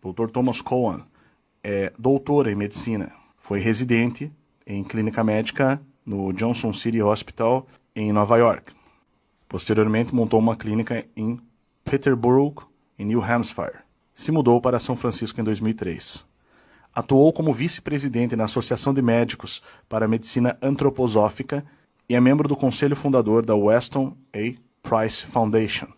Dr. Thomas Cowan é doutor em medicina. Foi residente em clínica médica no Johnson City Hospital, em Nova York. Posteriormente, montou uma clínica em Peterborough, em New Hampshire. Se mudou para São Francisco em 2003. Atuou como vice-presidente na Associação de Médicos para a Medicina Antroposófica e é membro do conselho fundador da Weston A. Price Foundation.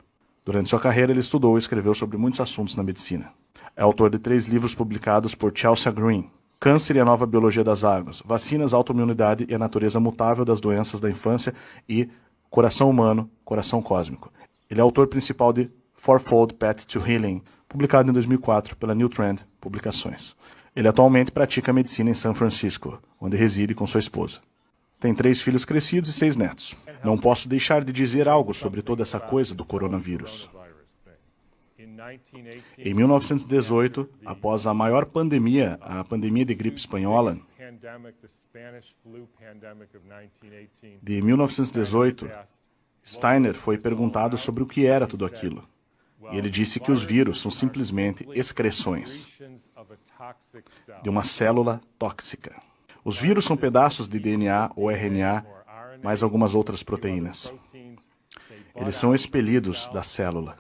Durante sua carreira, ele estudou e escreveu sobre muitos assuntos na medicina. É autor de 3 livros publicados por Chelsea Green: Câncer e a Nova Biologia das Águas, Vacinas, Autoimunidade e a Natureza Mutável das Doenças da Infância e Coração Humano, Coração Cósmico. Ele é autor principal de Fourfold Path to Healing, publicado em 2004 pela New Trend Publicações. Ele atualmente pratica medicina em São Francisco, onde reside com sua esposa. Tem 3 filhos crescidos e 6 netos. Não posso deixar de dizer algo sobre toda essa coisa do coronavírus. Em 1918, após a maior pandemia, a pandemia de gripe espanhola, de 1918, Steiner foi perguntado sobre o que era tudo aquilo. E ele disse que os vírus são simplesmente excreções de uma célula tóxica. Os vírus são pedaços de DNA ou RNA, mais algumas outras proteínas. Eles são expelidos da célula.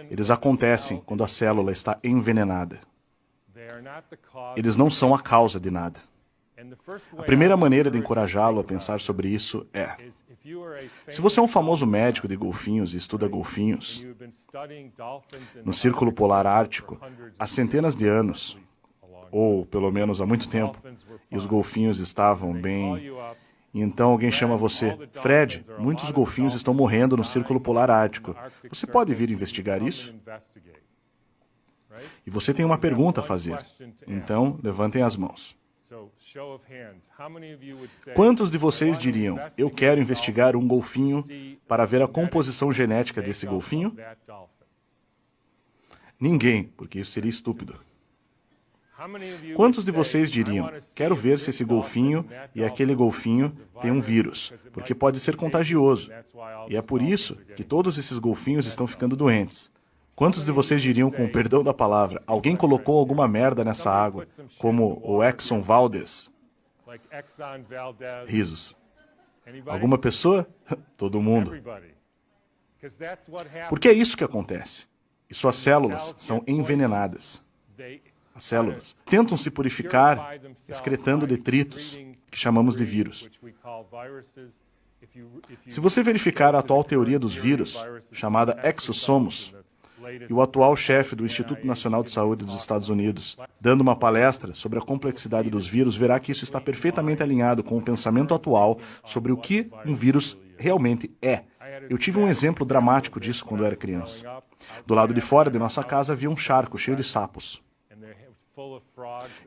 Eles acontecem quando a célula está envenenada. Eles não são a causa de nada. A primeira maneira de encorajá-lo a pensar sobre isso é: se você é um famoso médico de golfinhos e estuda golfinhos no Círculo Polar Ártico há centenas de anos, ou pelo menos há muito tempo, e os golfinhos estavam bem, e então alguém chama você: Fred, muitos golfinhos estão morrendo no Círculo Polar Ártico. Você pode vir investigar isso? E você tem uma pergunta a fazer. Então, levantem as mãos. Quantos de vocês diriam: eu quero investigar um golfinho para ver a composição genética desse golfinho? Ninguém, porque isso seria estúpido. Quantos de vocês diriam: quero ver se esse golfinho e aquele golfinho têm um vírus, porque pode ser contagioso, e é por isso que todos esses golfinhos estão ficando doentes? Quantos de vocês diriam, com o perdão da palavra, alguém colocou alguma merda nessa água, como o Exxon Valdez? Risos. Alguma pessoa? Todo mundo. Porque é isso que acontece. E suas células são envenenadas. As células tentam se purificar excretando detritos, que chamamos de vírus. Se você verificar a atual teoria dos vírus, chamada exossomos, e o atual chefe do Instituto Nacional de Saúde dos Estados Unidos, dando uma palestra sobre a complexidade dos vírus, verá que isso está perfeitamente alinhado com o pensamento atual sobre o que um vírus realmente é. Eu tive um exemplo dramático disso quando eu era criança. Do lado de fora de nossa casa havia um charco cheio de sapos.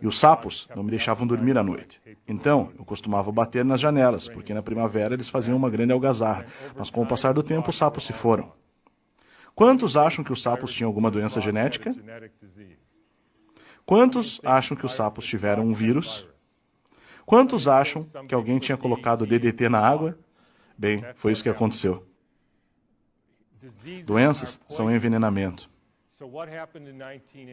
E os sapos não me deixavam dormir à noite. Então, eu costumava bater nas janelas, porque na primavera eles faziam uma grande algazarra. Mas com o passar do tempo, os sapos se foram. Quantos acham que os sapos tinham alguma doença genética? Quantos acham que os sapos tiveram um vírus? Quantos acham que alguém tinha colocado DDT na água? Bem, foi isso que aconteceu. Doenças são envenenamento.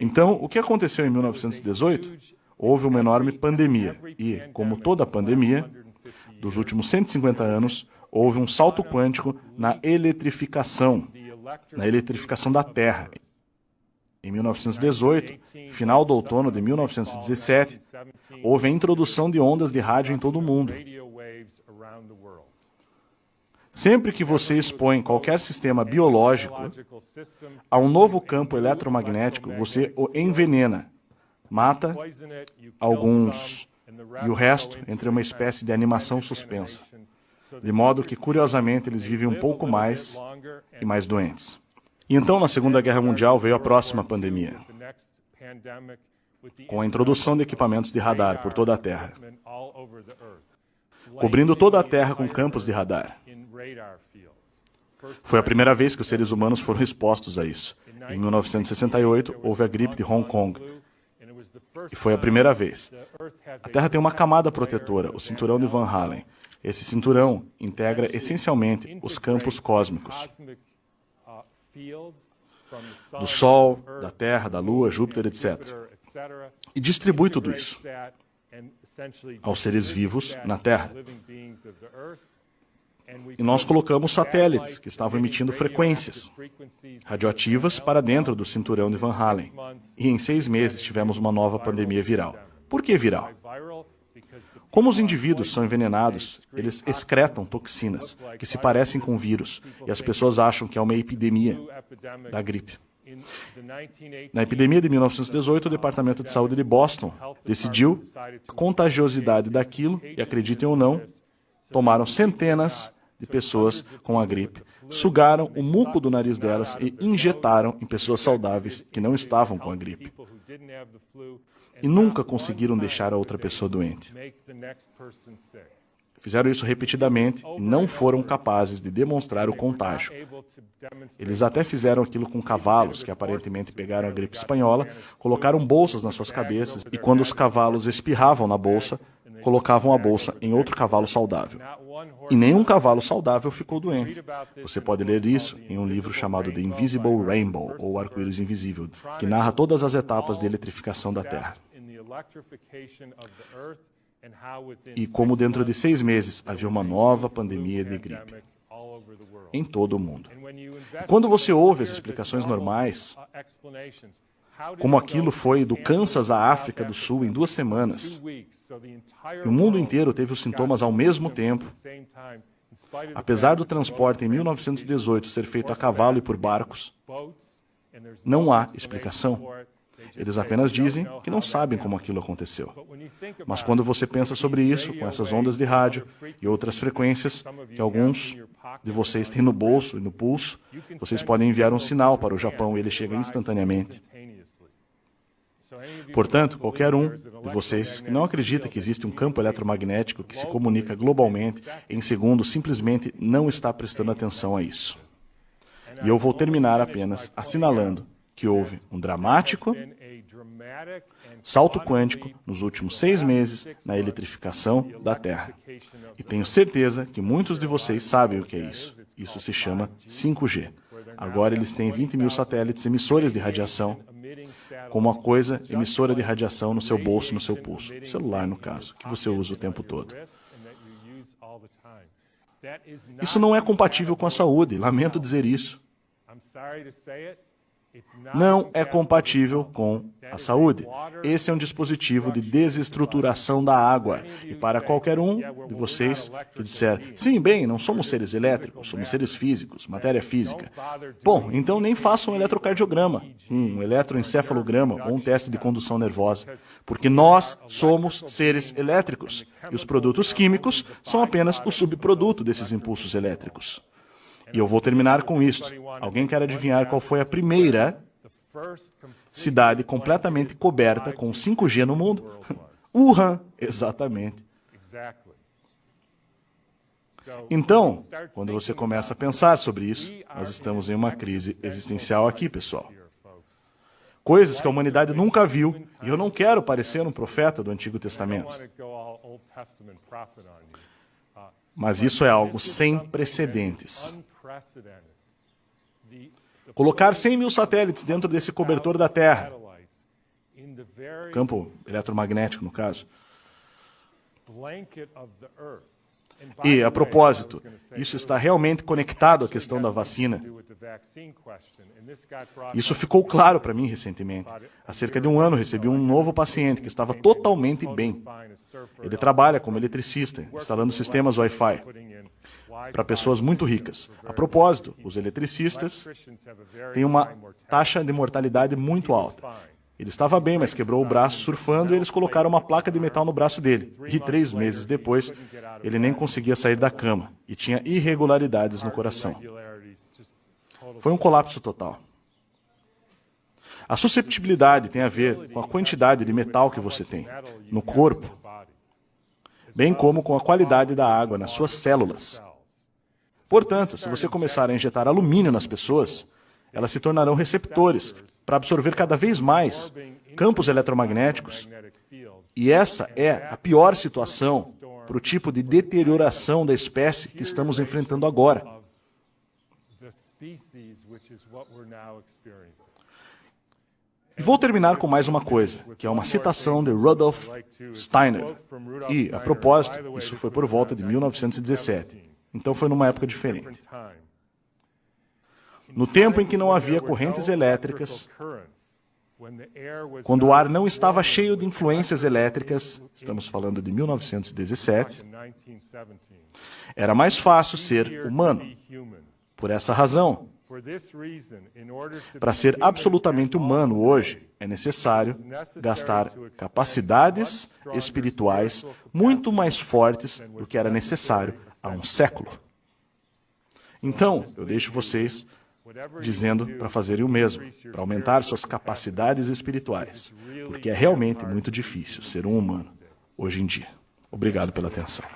Então, o que aconteceu em 1918? Houve uma enorme pandemia e, como toda pandemia, dos últimos 150 anos, houve um salto quântico na eletrificação da Terra. Em 1918, final do outono de 1917, houve a introdução de ondas de rádio em todo o mundo. Sempre que você expõe qualquer sistema biológico a um novo campo eletromagnético, você o envenena, mata alguns e o resto entra em uma espécie de animação suspensa. De modo que, curiosamente, eles vivem um pouco mais e mais doentes. E então, na Segunda Guerra Mundial, veio a próxima pandemia, com a introdução de equipamentos de radar por toda a Terra, cobrindo toda a Terra com campos de radar. Foi a primeira vez que os seres humanos foram expostos a isso. Em 1968, houve a gripe de Hong Kong. E foi a primeira vez. A Terra tem uma camada protetora, o cinturão de Van Allen. Esse cinturão integra essencialmente os campos cósmicos. do Sol, da Terra, da Lua, Júpiter, etc. E distribui tudo isso aos seres vivos na Terra. E nós colocamos satélites que estavam emitindo frequências radioativas para dentro do cinturão de Van Allen. E em 6 meses tivemos uma nova pandemia viral. Por que viral? Como os indivíduos são envenenados, eles excretam toxinas que se parecem com vírus, e as pessoas acham que é uma epidemia da gripe. Na epidemia de 1918, o Departamento de Saúde de Boston decidiu a contagiosidade daquilo, e acreditem ou não, tomaram centenas de pessoas com a gripe, sugaram o muco do nariz delas e injetaram em pessoas saudáveis que não estavam com a gripe. E nunca conseguiram deixar a outra pessoa doente. Fizeram isso repetidamente e não foram capazes de demonstrar o contágio. Eles até fizeram aquilo com cavalos, que aparentemente pegaram a gripe espanhola, colocaram bolsas nas suas cabeças e quando os cavalos espirravam na bolsa, colocavam a bolsa em outro cavalo saudável. E nenhum cavalo saudável ficou doente. Você pode ler isso em um livro chamado The Invisible Rainbow, ou Arco-Íris Invisível, que narra todas as etapas de eletrificação da Terra. E como dentro de 6 meses havia uma nova pandemia de gripe em todo o mundo. E quando você ouve as explicações normais, como aquilo foi do Kansas à África do Sul em 2 semanas, e o mundo inteiro teve os sintomas ao mesmo tempo, apesar do transporte em 1918 ser feito a cavalo e por barcos, não há explicação. Eles apenas dizem que não sabem como aquilo aconteceu. Mas quando você pensa sobre isso, com essas ondas de rádio e outras frequências que alguns de vocês têm no bolso e no pulso, vocês podem enviar um sinal para o Japão e ele chega instantaneamente. Portanto, qualquer um de vocês que não acredita que existe um campo eletromagnético que se comunica globalmente em segundos simplesmente não está prestando atenção a isso. E eu vou terminar apenas assinalando que houve um dramático salto quântico nos últimos 6 meses na eletrificação da Terra. E tenho certeza que muitos de vocês sabem o que é isso. Isso se chama 5G. Agora eles têm 20 mil satélites emissores de radiação, como uma coisa emissora de radiação no seu bolso, no seu pulso. Celular, no caso, que você usa o tempo todo. Isso não é compatível com a saúde, lamento dizer isso. Não é compatível com a saúde. Esse é um dispositivo de desestruturação da água. E para qualquer um de vocês que disser, sim, bem, não somos seres elétricos, somos seres físicos, matéria física. Bom, então nem façam um eletrocardiograma, um eletroencefalograma ou um teste de condução nervosa. Porque nós somos seres elétricos. E os produtos químicos são apenas o subproduto desses impulsos elétricos. E eu vou terminar com isso. Alguém quer adivinhar qual foi a primeira cidade completamente coberta com 5G no mundo? Wuhan, exatamente. Então, quando você começa a pensar sobre isso, nós estamos em uma crise existencial aqui, pessoal. Coisas que a humanidade nunca viu, e eu não quero parecer um profeta do Antigo Testamento. Mas isso é algo sem precedentes. Colocar 100 mil satélites dentro desse cobertor da Terra, campo eletromagnético no caso. E, a propósito, isso está realmente conectado à questão da vacina. Isso ficou claro para mim recentemente. Há cerca de 1 ano recebi um novo paciente que estava totalmente bem. Ele trabalha como eletricista, instalando sistemas Wi-Fi para pessoas muito ricas. A propósito, os eletricistas têm uma taxa de mortalidade muito alta. Ele estava bem, mas quebrou o braço surfando e eles colocaram uma placa de metal no braço dele. E 3 meses depois, ele nem conseguia sair da cama e tinha irregularidades no coração. Foi um colapso total. A susceptibilidade tem a ver com a quantidade de metal que você tem no corpo, bem como com a qualidade da água nas suas células. Portanto, se você começar a injetar alumínio nas pessoas, elas se tornarão receptores para absorver cada vez mais campos eletromagnéticos. E essa é a pior situação para o tipo de deterioração da espécie que estamos enfrentando agora. E vou terminar com mais uma coisa, que é uma citação de Rudolf Steiner. E, a propósito, isso foi por volta de 1917. Então foi numa época diferente. No tempo em que não havia correntes elétricas, quando o ar não estava cheio de influências elétricas, estamos falando de 1917, era mais fácil ser humano. Por essa razão, para ser absolutamente humano hoje, é necessário gastar capacidades espirituais muito mais fortes do que era necessário há um século. Então, eu deixo vocês dizendo para fazerem o mesmo, para aumentar suas capacidades espirituais, porque é realmente muito difícil ser um humano hoje em dia. Obrigado pela atenção.